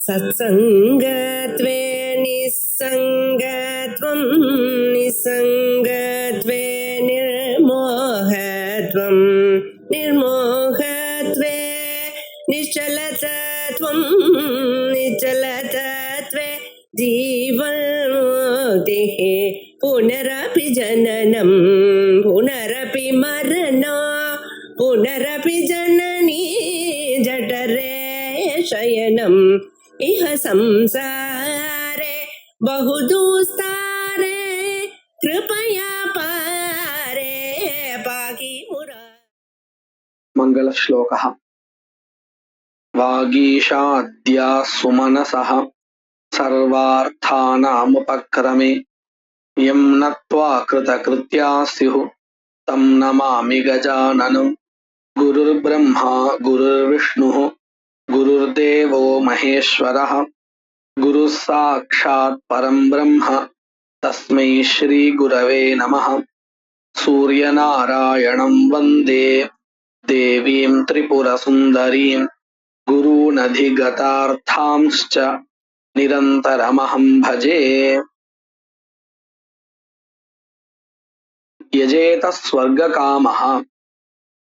सत्सङ्गत्वे निस्सङ्गत्वं निस्सङ्गत्वे निर्मोहत्वं निर्मोहत्वे निश्चलतत्वं निश्चलतत्वे जीवन्मुक्तिः पुनरपि जननं पुनरपि मरणं पुनरपि जननी जठरे शयनम् इह संसारे बहुदुस्तारे कृपया पारे पाहि मुरा। मंगल श्लोकः। वागीशाद्या सुमनसः सर्वार्थानामुपक्रमे यं नत्वा कृतकृत्या स्युः तं नमामि गजाननं। गुरुर्ब्रह्मा गुरुर्विष्णुः गुरुर्देवो महेश्वरः गुरुः साक्षात् परं ब्रह्म तस्मै श्री गुरवे नमः। सूर्यनारायणं वन्दे देवीं त्रिपुरसुन्दरीं गुरूनधिगतार्थांश्च निरन्तरमहं भजे। यजेत स्वर्ग कामः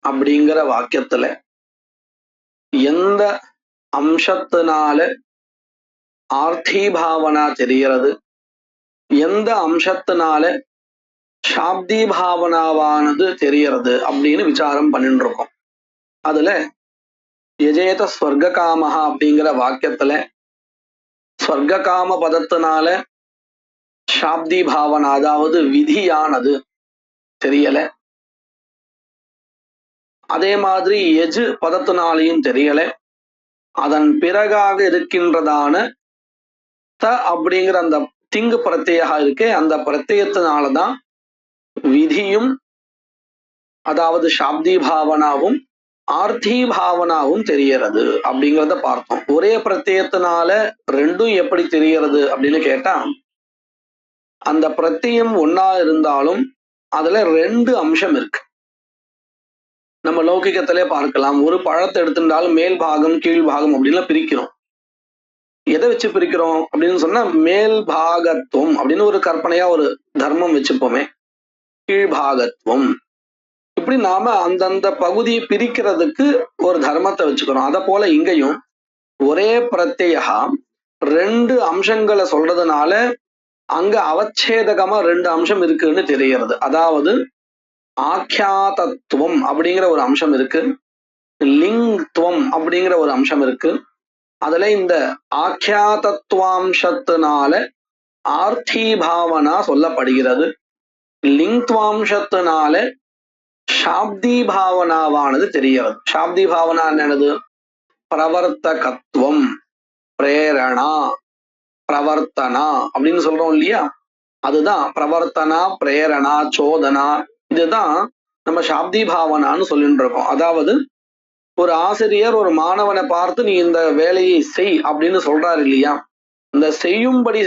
அப்படிங்கிற வாக்கியத்துல எந்த அம்சத்தினால ஆர்த்தி பாவனா தெரிகிறது, எந்த அம்சத்தினால சாப்தி பாவனாவானது தெரிகிறது அப்படின்னு விசாரம் பண்ணிட்டு இருக்கோம். அதுல யஜேத ஸ்வர்க காமஹா அப்படிங்கிற வாக்கியத்துல ஸ்வர்க காம பதத்தினால சாப்தி பாவனா அதாவது விதியானது தெரியல, அதே மாதிரி எஜு பதத்தினாலையும் தெரியல. அதன் பிறகாக இருக்கின்றதான த அப்படிங்கிற அந்த திங்கு பிரத்யாக இருக்கே அந்த பிரத்யத்தினாலதான் விதியும் அதாவது சாப்தி பாவனாவும் ஆர்த்தி பாவனாவும் தெரியறது அப்படிங்கிறத பார்த்தோம். ஒரே பிரத்யத்தினால ரெண்டும் எப்படி தெரியறது அப்படின்னு கேட்டா, அந்த பிரத்யம் ஒன்னா இருந்தாலும் அதுல ரெண்டு அம்சம் இருக்கு. நம்ம லௌகிகத்திலே பார்க்கலாம். ஒரு பழத்தை எடுத்துட்டாலும் மேல் பாகம் கீழ் பாகம் அப்படின்னு பிரிக்கிறோம். எதை வச்சு பிரிக்கிறோம் அப்படின்னு சொன்னா மேல் பாகத்துவம் அப்படின்னு ஒரு கற்பனையா ஒரு தர்மம் வச்சுப்போமே, கீழ்பாகத்துவம், இப்படி நாம அந்தந்த பகுதியை பிரிக்கிறதுக்கு ஒரு தர்மத்தை வச்சுக்கிறோம். அத போல இங்கேயும் ஒரே பிரத்யா ரெண்டு அம்சங்களை சொல்றதுனால அங்க அவச்சேதகமா ரெண்டு அம்சம் இருக்குன்னு தெரிகிறது. அதாவது ஆக்கியாதத்துவம் அப்படிங்கிற ஒரு அம்சம் இருக்கு, லிங்க்துவம் அப்படிங்கிற ஒரு அம்சம் இருக்கு. அதுல இந்த ஆக்கியாதத்துவாம்சத்தினால ஆர்த்தி பாவனா சொல்லப்படுகிறது, லிங்க்துவாம்சத்தினால சாப்தி பாவனாவானது தெரிகிறது. சாப்தி பாவனா என்னது? பிரவர்த்தகத்துவம், பிரேரணா, பிரவர்த்தனா அப்படின்னு சொல்றோம் இல்லையா, அதுதான் பிரவர்த்தனா, பிரேரணா, சோதனா, இதுதான் நம்ம சாப்தி பாவனான்னு சொல்லிட்டு இருக்கோம். அதாவது ஒரு ஆசிரியர் ஒரு மாணவனை பார்த்து நீ இந்த வேலையை செய் அப்படின்னு சொல்றாரு இல்லையா, இந்த செய்யும்படி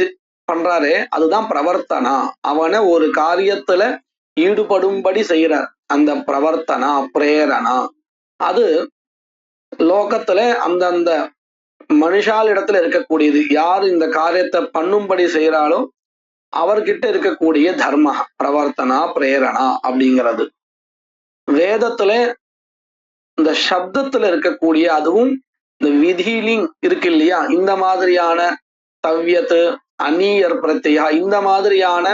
பண்றாரே அதுதான் பிரவர்த்தனா. அவனை ஒரு காரியத்துல ஈடுபடும்படி செய்யறார், அந்த பிரவர்த்தனா பிரேரணா. அது லோகத்துல அந்தந்த மனுஷால் இடத்துல இருக்கக்கூடியது. யார் இந்த காரியத்தை பண்ணும்படி செய்யறாளோ அவர்கிட்ட இருக்கக்கூடிய தர்ம பிரவர்த்தனா பிரேரணா அப்படிங்கிறது. வேதத்துல இந்த சப்தத்துல இருக்கக்கூடிய அதுவும் இந்த விதிலிங் இருக்கு இல்லையா, இந்த மாதிரியான தவ்யத்து அந்நியர் பிரத்யா இந்த மாதிரியான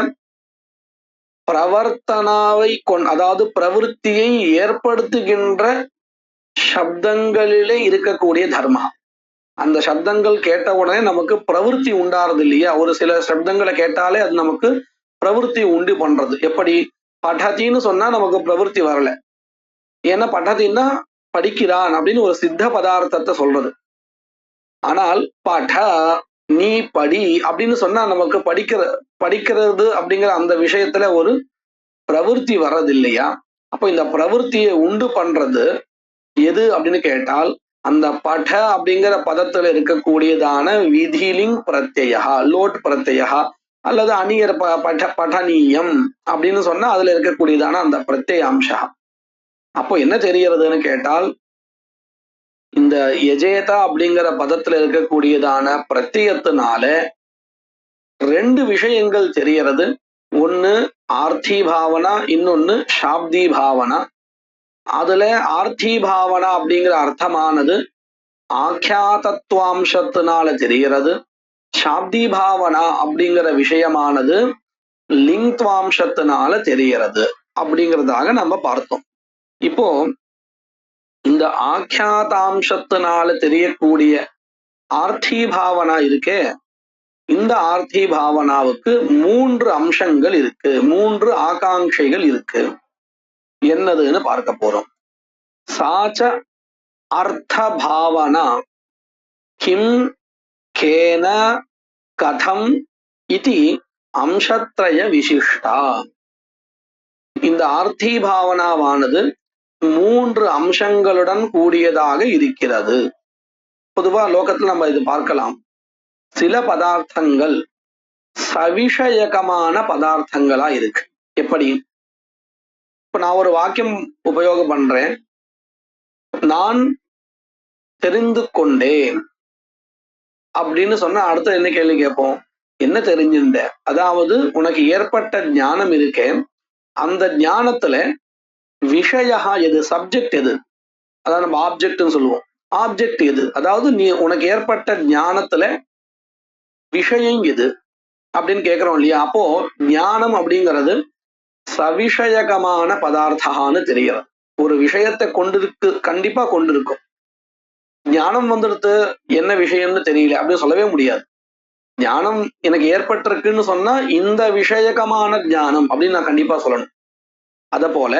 பிரவர்த்தனாவை அதாவது பிரவருத்தியை ஏற்படுத்துகின்ற சப்தங்களிலே இருக்கக்கூடிய தர்மா. அந்த சப்தங்கள் கேட்ட உடனே நமக்கு பிரவருத்தி உண்டாறது இல்லையா, ஒரு சில சப்தங்களை கேட்டாலே அது நமக்கு பிரவருத்தி உண்டு பண்றது. எப்படி படத்தின்னு சொன்னா நமக்கு பிரவருத்தி வரல, ஏன்னா படத்தின்னா படிக்கிறான் அப்படின்னு ஒரு சித்த பதார்த்தத்தை சொல்றது. ஆனால் பட நீ படி அப்படின்னு சொன்னா நமக்கு படிக்கிறது அப்படிங்கிற அந்த விஷயத்துல ஒரு பிரவருத்தி வர்றது இல்லையா. அப்போ இந்த பிரவருத்தியை உண்டு பண்றது எது அப்படின்னு கேட்டால் அந்த பட அப்படிங்கிற பதத்துல இருக்கக்கூடியதான விதிலிங் பிரத்யா, லோட் பிரத்யா அல்லது அந்நியர் படனீயம் அப்படின்னு சொன்னா அதுல இருக்கக்கூடியதான அந்த பிரத்ய அம்சம். அப்போ என்ன தெரிகிறதுன்னு கேட்டால் இந்த யஜேதா அப்படிங்கிற பதத்துல இருக்கக்கூடியதான பிரத்தியத்தினால ரெண்டு விஷயங்கள் தெரியறது. ஒன்னு ஆர்த்தி பாவனா, இன்னொன்னு சாப்தி பாவனா. அதுல ஆர்த்தி பாவனா அப்படிங்கிற அர்த்தமானது ஆக்கியாதத்துவாம்சத்தினால தெரிகிறது. சாப்தி பாவனா அப்படிங்கிற விஷயமானது லிங்க்வாம்சத்தினால தெரிகிறது அப்படிங்கிறதாக நம்ம பார்த்தோம். இப்போ இந்த ஆக்கியாதாம்சத்தினால தெரியக்கூடிய ஆர்த்தி பாவனா இருக்கே, இந்த ஆர்த்தி பாவனாவுக்கு 3 அம்சங்கள் இருக்கு, 3 ஆகாங்கைகள் இருக்கு. என்னதுன்னு பார்க்க போறோம். சாச்ச அர்த்த பாவனா கிம் கேன கதம் இதி அம்சத்ரய விசிஷ்டா. இந்த ஆர்த்தி பாவனாவானது 3 அம்சங்களுடன் கூடியதாக இருக்கிறது. பொதுவா லோகத்துல நம்ம இது பார்க்கலாம். சில பதார்த்தங்கள் சவிஷயகமான பதார்த்தங்களா இருக்கு. எப்படி? இப்ப நான் ஒரு வாக்கியம் உபயோகம் பண்றேன், நான் தெரிந்து கொண்டேன் அப்படின்னு சொன்னா அடுத்த என்ன கேள்வி கேட்போம்? என்ன தெரிஞ்சிருந்த? அதாவது உனக்கு ஏற்பட்ட ஞானம் இருக்கேன், அந்த ஞானத்துல விஷயா எது, சப்ஜெக்ட் எது, அதாவது நம்ம ஆப்ஜெக்ட்னு சொல்லுவோம். ஆப்ஜெக்ட் எது, அதாவது நீ உனக்கு ஏற்பட்ட ஞானத்துல விஷயம் எது அப்படின்னு கேட்கிறோம் இல்லையா? அப்போ ஞானம் அப்படிங்கிறது சவிஷயகமான பதார்த்தான்னு தெரிகிறது. ஒரு விஷயத்தை கொண்டிருக்கு, கண்டிப்பா கொண்டிருக்கும். ஞானம் வந்துடுத்து என்ன விஷயம்னு தெரியல அப்படின்னு சொல்லவே முடியாது. ஞானம் எனக்கு ஏற்பட்டிருக்குன்னு சொன்னா இந்த விஷயகமான ஞானம் அப்படின்னு நான் கண்டிப்பா சொல்லணும். அத போல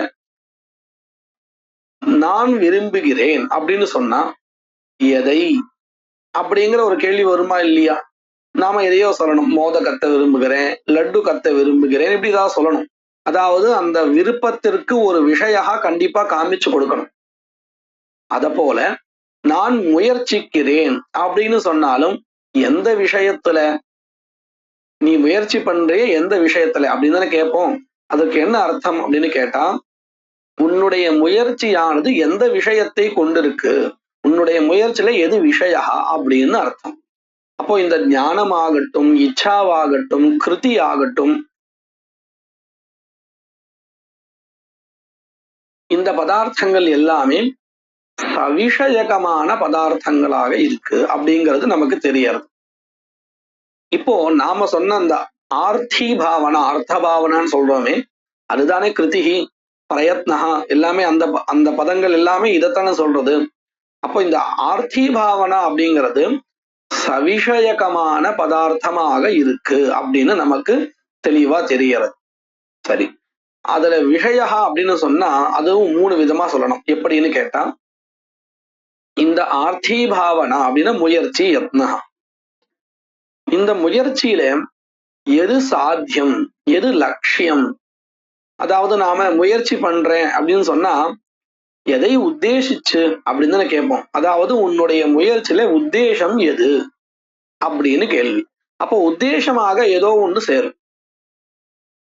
நான் விரும்புகிறேன் அப்படின்னு சொன்னா எதை அப்படிங்கிற ஒரு கேள்வி வருமா இல்லையா? நாம எதையோ சொல்லணும். மோதகத்தை விரும்புகிறேன், லட்டு கத்தை விரும்புகிறேன், இப்படி ஏதாவது சொல்லணும். அதாவது அந்த விருப்பத்திற்கு ஒரு விஷயா கண்டிப்பா காமிச்சு கொடுக்கணும். அத போல நான் முயற்சிக்கிறேன் அப்படின்னு சொன்னாலும் எந்த விஷயத்துல நீ முயற்சி பண்றிய, எந்த விஷயத்துல அப்படின்னு தானே கேட்போம். அதுக்கு என்ன அர்த்தம் அப்படின்னு கேட்டா, உன்னுடைய முயற்சியானது எந்த விஷயத்தை கொண்டிருக்கு, உன்னுடைய முயற்சியில எது விஷயா அப்படின்னு அர்த்தம். அப்போ இந்த ஞானமாகட்டும், இச்சாவாகட்டும், கிருதி ஆகட்டும், இந்த பதார்த்தங்கள் எல்லாமே சவிஷயகமான பதார்த்தங்களாக இருக்கு அப்படிங்கிறது நமக்கு தெரியறது. இப்போ நாம சொன்ன அந்த ஆர்த்தி பாவனா, அர்த்த பாவனான்னு சொல்றோமே, அதுதானே கிருதிகி, பிரயத்னஹா, எல்லாமே அந்த அந்த பதங்கள் எல்லாமே இதைத்தானே சொல்றது. அப்போ இந்த ஆர்த்தி பாவனா அப்படிங்கிறது சவிஷயகமான பதார்த்தமாக இருக்கு அப்படின்னு நமக்கு தெளிவா தெரியறது. சரி, அதுல விஷயா அப்படின்னு சொன்னா அதுவும் 3 விதமா சொல்லணும். எப்படின்னு கேட்டா, இந்த ஆர்த்தி பாவனா அப்படின்னா முயற்சி, யத்னா. இந்த முயற்சியில எது சாத்தியம், எது லட்சியம், அதாவது நாம முயற்சி பண்றேன் அப்படின்னு சொன்னா எதை உத்தேசிச்சு அப்படின்னு தானே கேட்போம். அதாவது உன்னுடைய முயற்சியில உத்தேசம் எது அப்படின்னு கேள்வி. அப்போ உத்தேசமாக ஏதோ ஒன்று சேரும்.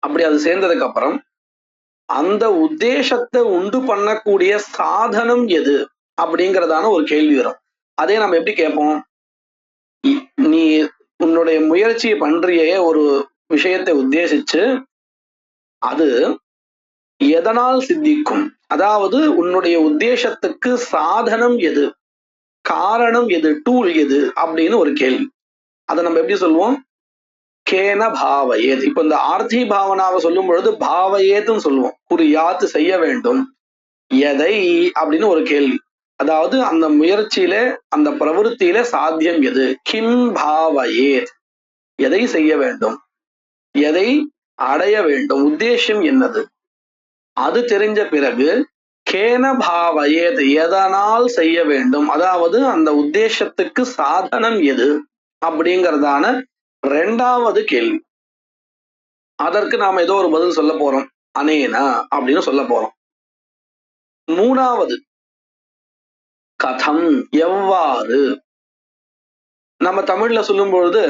அப்படி அது சேர்ந்ததுக்கு அப்புறம் அந்த உத்தேசத்தை உண்டு பண்ணக்கூடிய சாதனம் எது அப்படிங்கிறதான ஒரு கேள்வி வரும். அதே நம்ம எப்படி கேட்போம்? நீ உன்னுடைய முயற்சியை பண்றியே ஒரு விஷயத்தை உத்தேசிச்சு, அது எதனால் சித்திக்கும், அதாவது உன்னுடைய உத்தேசத்துக்கு சாதனம் எது, காரணம் எது, டூல் எது அப்படின்னு ஒரு கேள்வி. அதை நம்ம எப்படி சொல்லுவோம்? கேன பாவயேத். இப்ப இந்த ஆர்த்தி பாவனாவை சொல்லும் பொழுது பாவயேத்துன்னு சொல்லுவோம். குறியாத்து செய்ய வேண்டும். எதை அப்படின்னு ஒரு கேள்வி. அதாவது அந்த முயற்சியில, அந்த பிரவருத்தியில சாத்தியம் எது, கிம் பாவயேத், எதை செய்ய வேண்டும், எதை அடைய வேண்டும், உத்தேசம் என்னது, அது தெரிஞ்ச பிறகு கேன பாவயேத், எதனால் செய்ய வேண்டும், அதாவது அந்த உத்தேசத்துக்கு சாதனம் எது அப்படிங்கிறதான 2வது கேள்வி. அதற்கு நாம ஏதோ ஒரு பதில் சொல்ல போறோம். அனேனா அப்படின்னு சொல்ல போறோம். 3வது கதம், எவ்வாறு. நம்ம தமிழ்ல சொல்லும் பொழுது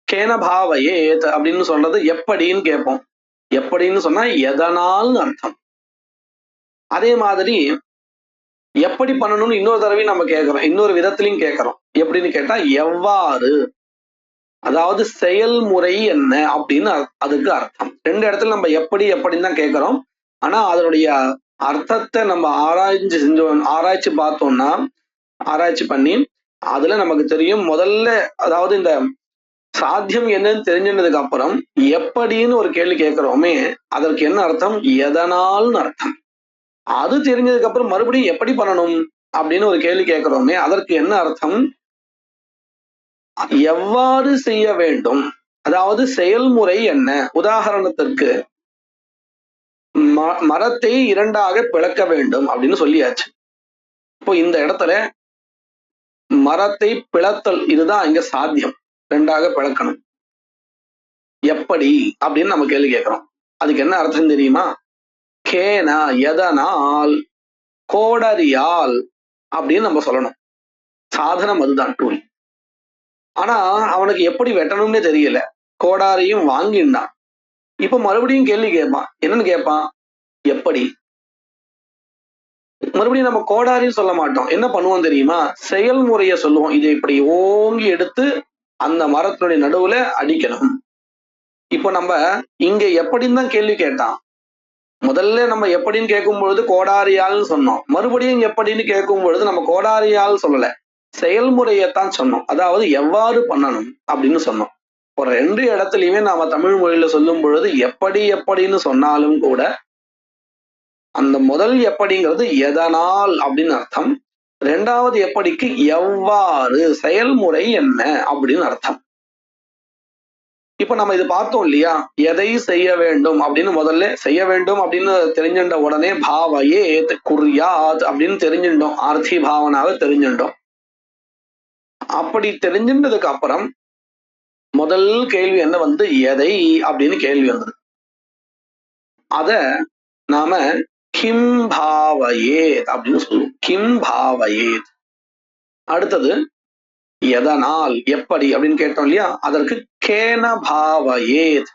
கேன பாவயேத் அப்படின்னு சொல்றது எப்படின்னு கேட்போம். எப்படின்னு சொன்னா எதனால் அர்த்தம். அதே மாதிரி எப்படி பண்ணணும்னு இன்னொரு தடவை நம்ம கேட்கிறோம், இன்னொரு விதத்திலையும் கேட்கிறோம். எப்படின்னு கேட்டா எவ்வாறு, அதாவது செயல்முறை என்ன அப்படின்னு அதுக்கு அர்த்தம். ரெண்டு இடத்துல நம்ம எப்படி எப்படின்னு தான் கேட்கிறோம். ஆனா அதனுடைய அர்த்தத்தை நம்ம ஆராய்ச்சி பார்த்தோம்னா, ஆராய்ச்சி பண்ணி அதுல நமக்கு தெரியும். முதல்ல அதாவது இந்த சாத்தியம் என்னன்னு தெரிஞ்சினதுக்கு அப்புறம் எப்படின்னு ஒரு கேள்வி கேட்கிறோமே, அதற்கு என்ன அர்த்தம், எதனால்னு அர்த்தம். அது தெரிஞ்சதுக்கு அப்புறம் மறுபடியும் எப்படி பண்ணணும் அப்படின்னு ஒரு கேள்வி கேட்கிறோமே, அதற்கு என்ன அர்த்தம், எவ்வாறு செய்ய வேண்டும், அதாவது செயல்முறை என்ன. உதாரணத்திற்கு மரத்தை இரண்டாக பிளக்க வேண்டும் அப்படின்னு சொல்லியாச்சு. இப்போ இந்த இடத்துல மரத்தை பிளத்தல் இதுதான் இங்க சாத்தியம், ரெண்டாக பிளக்கணும். எப்படி அப்படின்னு நம்ம கேள்வி கேட்கிறோம். அதுக்கு என்ன அர்த்தம் தெரியுமா, கேனா எதனால், கோடரியால் அப்படின்னு நம்ம சொல்லணும். சாதனம் அதுதான், டூல். ஆனா அவனுக்கு எப்படி வெட்டணும்னே தெரியல, கோடாரியும் வாங்கினான். இப்ப மறுபடியும் கேள்வி கேட்பான். என்னன்னு கேட்பான், எப்படி. மறுபடியும் நம்ம கோடாரின்னு சொல்ல மாட்டோம், என்ன பண்ணுவோம் தெரியுமா, செயல்முறைய சொல்லுவோம். இதை இப்படி ஓங்கி எடுத்து அந்த மரத்தினுடைய நடுவுல அடிக்கணும். இப்ப நம்ம இங்க எப்படின்னு தான் கேள்வி கேட்டான். முதல்ல நம்ம எப்படின்னு கேட்கும் பொழுது கோடாரியால்னு சொன்னோம். மறுபடியும் எப்படின்னு கேட்கும் பொழுது நம்ம கோடாரியால் சொல்லல, செயல்முறையத்தான் சொன்னோம். அதாவது எவ்வாறு பண்ணணும் அப்படின்னு சொன்னோம். ஒரு ரெண்டு இடத்துலயுமே நாம தமிழ் மொழியில சொல்லும் பொழுது எப்படி எப்படின்னு சொன்னாலும் கூட அந்த முதல் எப்படிங்கிறது எதனால் அப்படின்னு அர்த்தம், ரெண்டாவது எப்படிக்கு எவ்வாறு, செயல்முறை என்ன அப்படின்னு அர்த்தம். இப்ப நம்ம இது பார்த்தோம் இல்லையா, எதை செய்ய வேண்டும் அப்படின்னு முதல்ல செய்ய வேண்டும் அப்படின்னு தெரிஞ்சின்ற உடனே பாவயேத் குர்யாத் அப்படின்னு தெரிஞ்சிட்டோம், ஆர்த்தி பாவனாவை தெரிஞ்சிட்டோம். அப்படி தெரிஞ்சின்றதுக்கு அப்புறம் முதல் கேள்வி என்ன வந்து எதை அப்படின்னு கேள்வி வந்தது. அத நாம கிம் பாவயேத் அப்படின்னு சொல்லுவோம், கிம் பாவயேத். அடுத்தது எதனால் எப்படி அப்படின்னு கேட்டோம் இல்லையா, அதற்கு கேன பாவயேத்.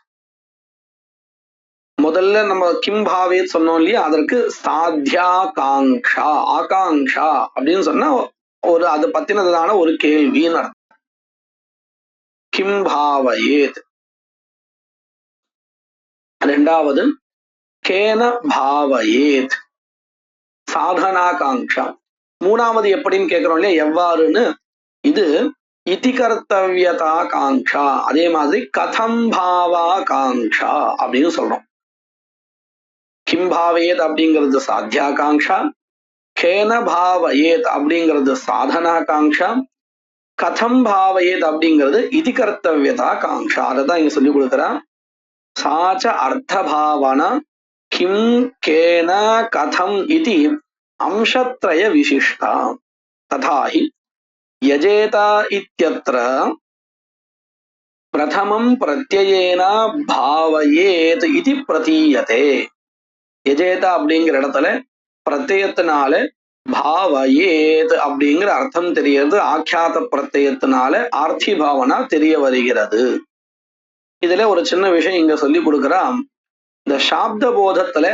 முதல்ல நம்ம கிம் பாவேத் சொன்னோம் இல்லையா, அதற்கு சாத்தியாகாங்ஷா, ஆகாங்ஷா அப்படின்னு சொன்னா ஒரு அது பத்தினதான ஒரு கேள்வின்னு அர்த்தம். கிம் பாவயேத். ரெண்டாவது கேன பாவயேத், சாதனாகாங்ஷா. மூணாவது எப்படின்னு கேட்கிறோம் இல்லையா, எவ்வாறுன்னு, இது இதி கர்த்தவியதா காங்ஷா. அதே மாதிரி கதம் பாவா காங்ஷா அப்படின்னு சொல்றோம். கிம் பாவேத் அப்படிங்கிறது சாத்தியாகாங்ஷா, கேன பாவயேத் அப்படிங்கிறது சாதனாகாங்ஷா, கதம் பாவயேத் அப்படிங்கிறது இதி கர்த்தவியதா காங்ஷா. அதைதான் இங்க சொல்லி கொடுக்குறான். சாச்ச அர்த்த பாவனா கிம் கேன கதம் இதி அம்சத்ரய விசிஷ்டா ததாஹி யஜேதா இத்யத்ர பிரதமம் பிரத்யயேன பாவயேத் இதி பிரதீயதே. யஜேதா அப்படிங்கிற இடத்துல பிரத்யத்தினால பாவயேத் அப்படிங்கிற அர்த்தம் தெரிகிறது, ஆக்கியாத பிரத்யத்தினால ஆர்த்தி பாவனா தெரிய வருகிறது. இதுல ஒரு சின்ன விஷயம் இங்க சொல்லி கொடுக்குறான். இந்த சாப்த போதத்துல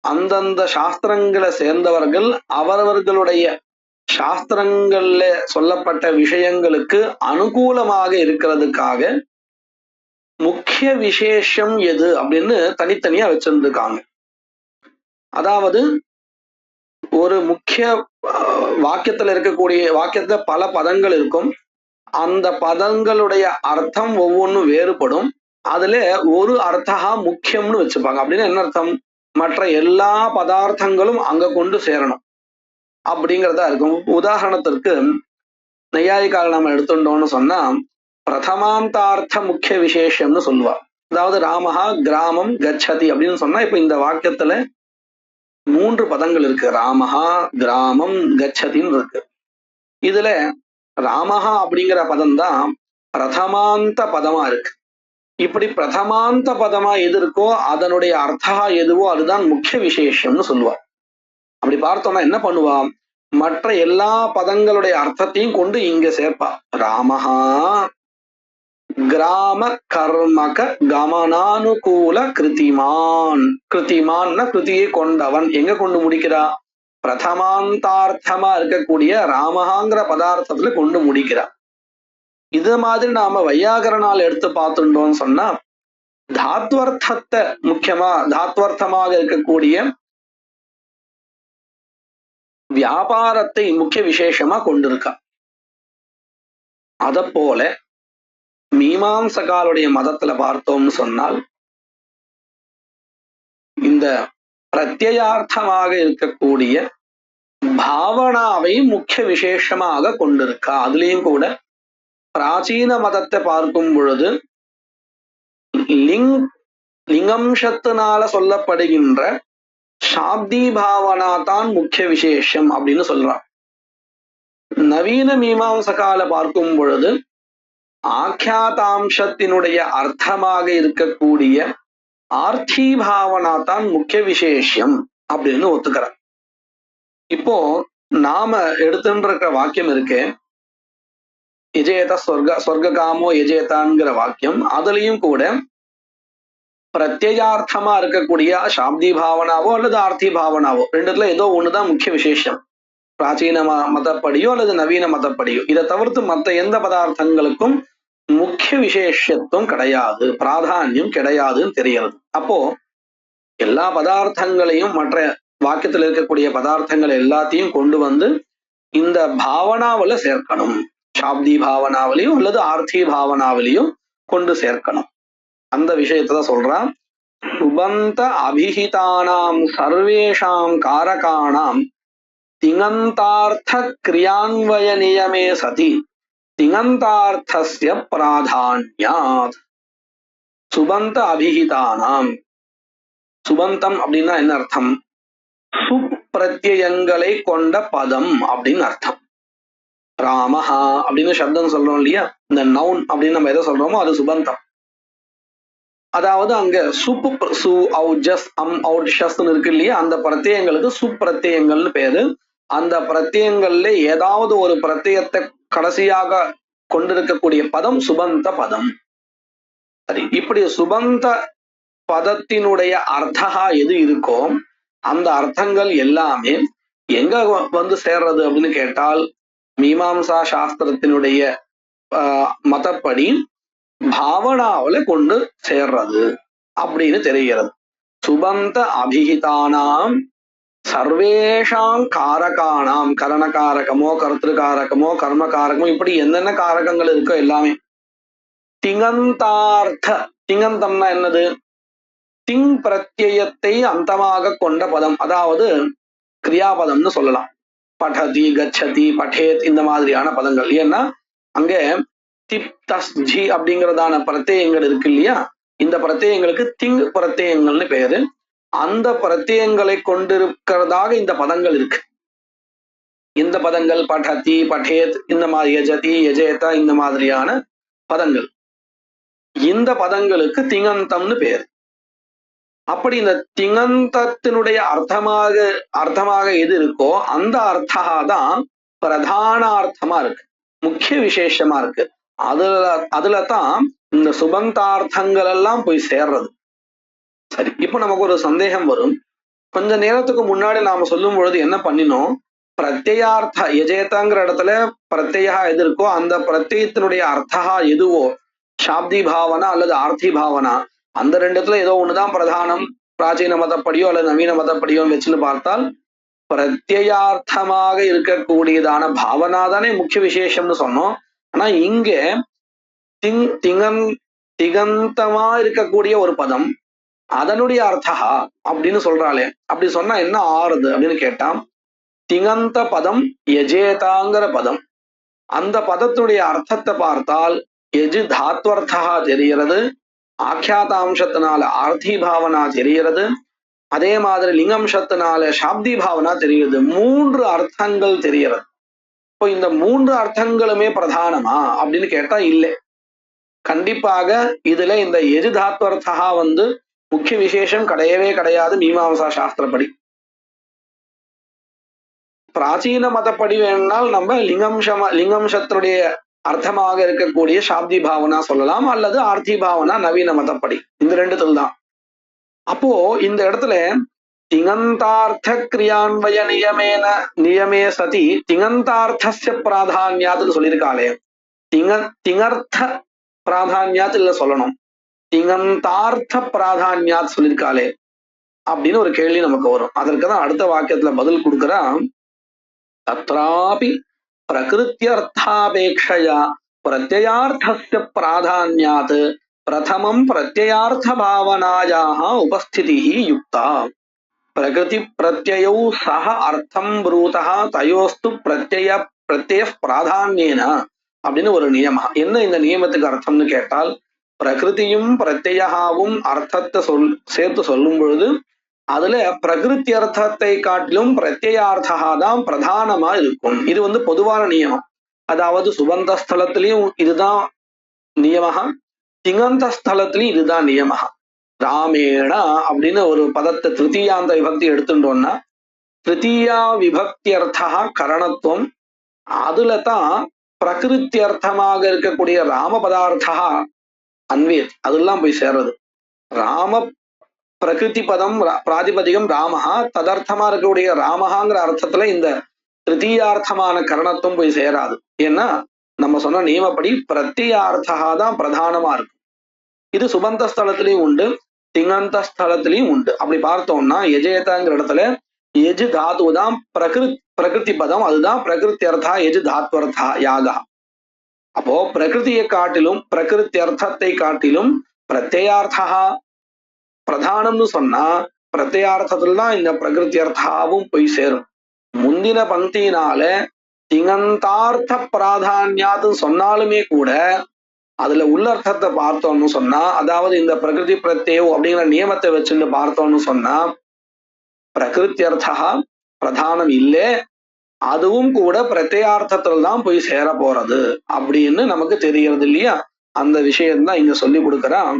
அந்தந்த சாஸ்திரங்களை சேர்ந்தவர்கள் அவரவர்களுடைய சாஸ்திரங்கள்ல சொல்லப்பட்ட விஷயங்களுக்கு அனுகூலமாக இருக்கிறதுக்காக முக்கிய விசேஷம் எது அப்படின்னு தனித்தனியா வச்சிருந்துருக்காங்க. அதாவது ஒரு முக்கிய வாக்கியத்துல இருக்கக்கூடிய வாக்கியத்துல பல பதங்கள் இருக்கும், அந்த பதங்களுடைய அர்த்தம் ஒவ்வொன்றும் வேறுபடும். அதுல ஒரு அர்த்தா முக்கியம்னு வச்சுப்பாங்க. அப்படின்னு என்ன அர்த்தம், மற்ற எல்லா பதார்த்தங்களும் அங்க கொண்டு சேரணும் அப்படிங்கிறதா இருக்கும். உதாரணத்திற்கு நையாயிகால் நம்ம எடுத்துட்டோம்னு சொன்னா பிரதமாந்தார்த்த முக்கிய விசேஷம்னு சொல்லுவா. அதாவது ராமஹா கிராமம் கச்சதி அப்படின்னு சொன்னா, இப்ப இந்த வாக்கியத்துல 3 பதங்கள் இருக்கு, ராமஹா கிராமம் கச்சதின்னு இருக்கு. இதுல ராமஹா அப்படிங்கிற பதம் தான் பிரதமாந்த பதமா இருக்கு. இப்படி பிரதமாந்த பதமா எது இருக்கோ அதனுடைய அர்த்தா எதுவோ அதுதான் முக்கிய விசேஷம்னு சொல்லுவா. அப்படி பார்த்தோம்னா என்ன பண்ணுவா, மற்ற எல்லா பதங்களுடைய அர்த்தத்தையும் கொண்டு இங்க சேர்ப்பா. ராமஹா கிராம கர்மக கமனானுகூல கிருத்திமான். கிருத்திமான்னா கிருதியை கொண்டவன். எங்க கொண்டு முடிக்கிறா, பிரதமாந்தார்த்தமா இருக்கக்கூடிய ராமஹாங்கிற பதார்த்தத்துல கொண்டு முடிக்கிறார். இது மாதிரி நாம வையாகரனால் எடுத்து பார்த்துட்டோம்னு சொன்னா தாத்வர்த்தத்தை முக்கியமா தாத்வர்த்தமாக இருக்கக்கூடிய வியாபாரத்தை முக்கிய விசேஷமா கொண்டிருக்கா. அத போல மீமாம்சகாலுடைய மதத்துல பார்த்தோம்னு சொன்னால் இந்த பிரத்யயார்த்தமாக இருக்கக்கூடிய பாவனாவை முக்கிய விசேஷமாக கொண்டிருக்கா. அதுலயும் கூட பிராச்சீன மதத்தை பார்க்கும் பொழுது லிங்கம்சத்தினால சொல்லப்படுகின்ற சாப்தி பாவனா தான் முக்கிய விசேஷம் அப்படின்னு சொல்றான். நவீன மீமாம்சகால பார்க்கும் பொழுது ஆக்கியாதாம்சத்தினுடைய அர்த்தமாக இருக்கக்கூடிய ஆர்த்தி பாவனா தான் முக்கிய விசேஷம் அப்படின்னு ஒத்துக்கிறார். இப்போ நாம எடுத்துன்ற வாக்கியம் இருக்கு, எஜேத சொர்க்க காமோ எஜேதான்கிற வாக்கியம். அதுலயும் கூட பிரத்யயார்த்தமா இருக்கக்கூடிய சாப்தி பாவனாவோ அல்லது ஆர்த்தி பாவனாவோ ரெண்டுத்துல ஏதோ ஒண்ணுதான் முக்கிய விசேஷம், பிராச்சீன மதப்படியோ அல்லது நவீன மதப்படியோ. இதை தவிர்த்து மற்ற எந்த பதார்த்தங்களுக்கும் முக்கிய விசேஷத்துவம் கிடையாது, பிராதானியம் கிடையாதுன்னு தெரிகிறது. அப்போ எல்லா பதார்த்தங்களையும் மற்ற வாக்கியத்தில் இருக்கக்கூடிய பதார்த்தங்கள் எல்லாத்தையும் கொண்டு வந்து இந்த பாவனாவில சேர்க்கணும். சாப்தி பாவனாவிலையும் அல்லது ஆர்த்தி பாவனாவிலையும் கொண்டு சேர்க்கணும். அந்த விஷயத்தான் சொல்றான். சுபந்த அபிஹிதானாம் சர்வேஷாம் காரகாணாம் திங்கந்தார்த்த கிரியான்வய நியமே சதி திங்கந்தார்த்தஸ்ய பிராதான்யாத். சுபந்த அபிஹிதானாம், சுபந்தம் அப்படின்னா என்ன அர்த்தம்? சுப்பிரத்யயங்களை கொண்ட பதம் அப்படின்னு அர்த்தம். ராமஹா அப்படின்னு சப்தம் சொல்றோம் இல்லையா, இந்த நவுன் அப்படின்னு நம்ம எதை சொல்றோமோ அது சுபந்தம். அதாவது அங்க சுப்பு சு ஔஜஸ் அம் ஔஷஸ்ன்னு இருக்கு இல்லையா, அந்த பிரத்யயங்களுக்கு சுப்பிரத்யயங்கள்னு பேரு. அந்த பிரத்யயங்கள்ல ஏதாவது ஒரு பிரத்யயத்தை கடைசியாக கொண்டிருக்கக்கூடிய பதம் சுபந்த பதம். சரி, இப்படி சுபந்த பதத்தினுடைய அர்த்தா எது இருக்கோ அந்த அர்த்தங்கள் எல்லாமே எங்க வந்து சேர்றது அப்படின்னு கேட்டால் மீமாம்சா சாஸ்திரத்தினுடைய மதப்படி பாவனாவில கொண்டு சேர்றது அப்படின்னு தெரிகிறது. சுபந்த அபிஹிதானாம் சர்வேஷாம் காரகானாம், கரணகாரகமோ கர்த்திருக்காரகமோ கர்மகாரகமோ இப்படி என்னென்ன காரகங்கள் இருக்கோ எல்லாமே. திங்கந்தார்த்த, திங்கந்தம்னா என்னது? திங் பிரத்யயத்தை அந்தமாக கொண்ட பதம், அதாவது கிரியாபதம்னு சொல்லலாம். படதி கச்சதி படேத் இந்த மாதிரியான பதங்கள். ஏன்னா அங்க திப் தஸ் ஜி அப்படிங்கிறதான பிரத்யயங்கள் இருக்கு இல்லையா, இந்த பிரத்யயங்களுக்கு திங் பிரத்யயங்கள்னு பேரு. அந்த பிரத்யயங்களை கொண்டிருக்கிறதாக இந்த பதங்கள் இருக்கு. இந்த பதங்கள் படதி படேத் இந்த மாதிரி யஜதி யஜேதா இந்த மாதிரியான பதங்கள், இந்த பதங்களுக்கு திங்கந்தம்னு பேரு. அப்படி இந்த திங்கந்தத்தினுடைய அர்த்தமாக எது இருக்கோ அந்த அர்த்தா தான் பிரதான அர்த்தமா இருக்கு, முக்கிய விசேஷமா இருக்கு. அதுலதான் இந்த சுபந்தார்த்தங்கள் எல்லாம் போய் சேர்றது. சரி, இப்ப நமக்கு ஒரு சந்தேகம் வரும். கொஞ்ச நேரத்துக்கு முன்னாடி நாம சொல்லும் பொழுது என்ன பண்ணினோம்? பிரத்யார்த்த எஜேதாங்கிற இடத்துல பிரத்யா எது இருக்கோ அந்த பிரத்யத்தினுடைய அர்த்தா எதுவோ சாப்தி பாவனா அல்லது ஆர்த்தி பாவனா, அந்த ரெண்டுத்துல ஏதோ ஒண்ணுதான் பிரதானம், பிராச்சீன மதப்படியோ அல்லது நவீன மதப்படியோ வச்சுன்னு பார்த்தால் பிரத்யார்த்தமாக இருக்கக்கூடியதான பாவனா தானே முக்கிய விசேஷம்னு சொன்னோம். ஆனா இங்க திகந்தமா இருக்கக்கூடிய ஒரு பதம் அதனுடைய அர்த்தா அப்படின்னு சொல்றாளே, அப்படி சொன்னா என்ன ஆறுது அப்படின்னு கேட்டா, திங்கந்த பதம் யஜேதாங்கிற பதம், அந்த பதத்துடைய அர்த்தத்தை பார்த்தால் எஜு தாத்வர்த்தா தெரிகிறது, ஆக்கியாதாம்சத்தினால ஆர்த்தி பாவனா தெரிகிறது, அதே மாதிரி லிங்கம்சத்தினால சாப்தி பாவனா தெரிகிறது. 3 அர்த்தங்கள் தெரிகிறது. இப்போ இந்த 3 அர்த்தங்களுமே பிரதானமா அப்படின்னு கேட்டா இல்லை. கண்டிப்பாக இதுல இந்த எஜு தாத்வர்த்தா வந்து முக்கிய விசேஷம் கிடையவே கிடையாது மீமாம்சா சாஸ்திரப்படி. பிராச்சீன மதப்படி வேணால் நம்ம லிங்கம்சத்தினுடைய அர்த்தமாக இருக்கக்கூடிய சாப்தி பாவனா சொல்லலாம், அல்லது ஆர்த்தி பாவனா நவீன மதப்படி, இந்த ரெண்டுத்துல தான். அப்போ இந்த இடத்துல திங்கந்தார்த்த கிரியான்வய நியமே சதி திங்கந்தார்த்தஸ்ய பிராதான்யாத்துன்னு சொல்லியிருக்காளே. திங்கர்த்த பிராதான்யாத் இல்ல சொல்லணும், திங்கந்தார்த்த பிராதான்யாத் சொல்லியிருக்காளே அப்படின்னு ஒரு கேள்வி நமக்கு வரும். அதற்குதான் அடுத்த வாக்கியத்துல பதில் கொடுக்கிறான். தத்ராபி பிரகிருத்தியர்த்தாபேக்ஷயா பிரத்யயார்த்தஸ்ய பிராதான்யாத் பிரதமம் பிரத்யயார்த்த பாவனாயாः உபஸ்திதிः யுக்தா. பிரகிருதி பிரத்யயௌ சஹ அர்த்தம் ப்ரூதः தயோஸ்து பிரத்யய பிராதான்யேன அப்படின்னு ஒரு நியமம். என்ன இந்த நியமத்துக்கு அர்த்தம்னு கேட்டால், பிரகிருதியும் பிரத்யயாவும் அர்த்தத்தை சேர்த்து சொல்லும் பொழுது அதுல பிரகிருத்தி அர்த்தத்தை காட்டிலும் பிரத்யயார்த்தா தான் பிரதானமா இருக்கும். இது பொதுவான நியமம். அதாவது சுபந்த ஸ்தலத்திலையும் இதுதான் நியமகா, திங்கந்த ஸ்தலத்திலையும் இதுதான் நியமகா. ராமேண அப்படின்னு ஒரு பதத்தை திருத்தீயாந்த விபக்தி எடுத்துட்டோம்னா திருத்தீயா விபக்தி அர்த்தா கரணத்துவம், அதுல தான் பிரகிருத்தி அர்த்தமாக இருக்கக்கூடிய ராம பதார்த்தா அன்வேத் அதெல்லாம் போய் சேர்றது. ராம பிரகிருதி பதம் பிராதிபதிகம் ராமஹா, ததர்த்தமா இருக்கக்கூடிய ராமஹாங்கிற அர்த்தத்துல இந்த திருத்தீயார்த்தமான கரணத்துவம் போய் சேராது. ஏன்னா நம்ம சொன்ன நியமப்படி பிரத்யார்த்தா தான் பிரதானமா இருக்கும். இது சுபந்த ஸ்தலத்திலையும் உண்டு, திங்கந்த ஸ்தலத்திலையும் உண்டு. அப்படி பார்த்தோம்னா எஜேதாங்கிற இடத்துல எஜு தாத்து தான் பிரகிருதி பதம், அதுதான் பிரகிருத்தி அர்த்தா எஜு தாத்வர்த்தா யாகா. அப்போ பிரகிருதியை காட்டிலும் பிரகிருத்தி அர்த்தத்தை காட்டிலும் பிரத்யார்த்தா பிரதானம்னு சொன்னா பிரத்யார்த்தத்துல தான் இந்த பிரகிருதி அர்த்தாவும் போய் சேரும். முந்தின பந்தியினால திங்கந்தார்த்த பிராதான்யாத்து சொன்னாலுமே கூட அதுல உள்ளர்த்தத்தை பார்த்தோம்னு சொன்னா, அதாவது இந்த பிரகிருதி பிரத்யேவ் அப்படிங்கிற நியமத்தை வச்சுட்டு பார்த்தோம்னு சொன்னா பிரகிருத்தி அர்த்தா பிரதானம் இல்லை, அதுவும் கூட பிரத்யார்த்தத்துல தான் போய் சேர போறது அப்படின்னு நமக்கு தெரியறது இல்லையா. அந்த விஷயம்தான் இங்க சொல்லி கொடுக்கறான்.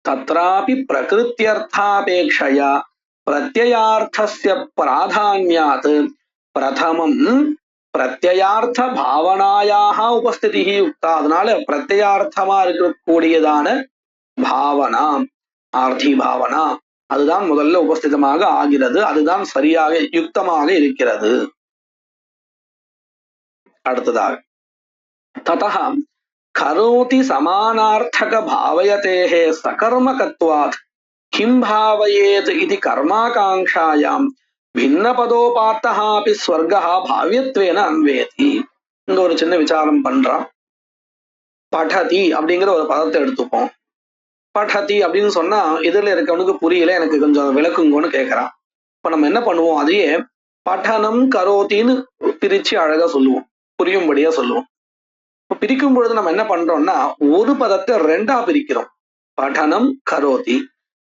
தத்ராபி பிரகிருத்தியர்த்தாபேக்ஷயா பிரத்யயார்த்தஸ்ய பிராதான்யாத் பிரதமம் பிரத்யயார்த்த பாவனாயாக உபஸ்திதி யுக்தா. அதனால பிரத்யயார்த்தமா இருக்கக்கூடியதான பாவனா, ஆர்த்தி பாவனா, அதுதான் முதல்ல உபஸ்திதமாக ஆகிறது, அதுதான் சரியாக யுக்தமாக இருக்கிறது. அடுத்ததாக ததஹ கரோதி சமானார்த்தக பாவயதேஹே சகர்மகத்வாத் கிம் பாவயேத் இது கர்மாகாங்ஷாயாம் பின்னபதோபாத்தஹ அபி ஸ்வர்கஹ பாவ்யத்வேன அன்வேதி. இங்க ஒரு சின்ன விசாரம் பண்றான். படதி அப்படிங்கிற ஒரு பதத்தை எடுத்துப்போம். படதி அப்படின்னு சொன்னா எதிரில் இருக்கவனுக்கு புரியல, எனக்கு கொஞ்சம் விளக்குங்கன்னு கேட்கறான். இப்ப நம்ம என்ன பண்ணுவோம், அதையே படனம் கரோத்தின்னு பிரிச்சு அழகா சொல்லுவோம், புரியும்படியா சொல்லுவோம். இப்ப பிரிக்கும் பொழுது நம்ம என்ன பண்றோம்னா ஒரு பதத்தை ரெண்டா பிரிக்கிறோம், படனம் கரோதி.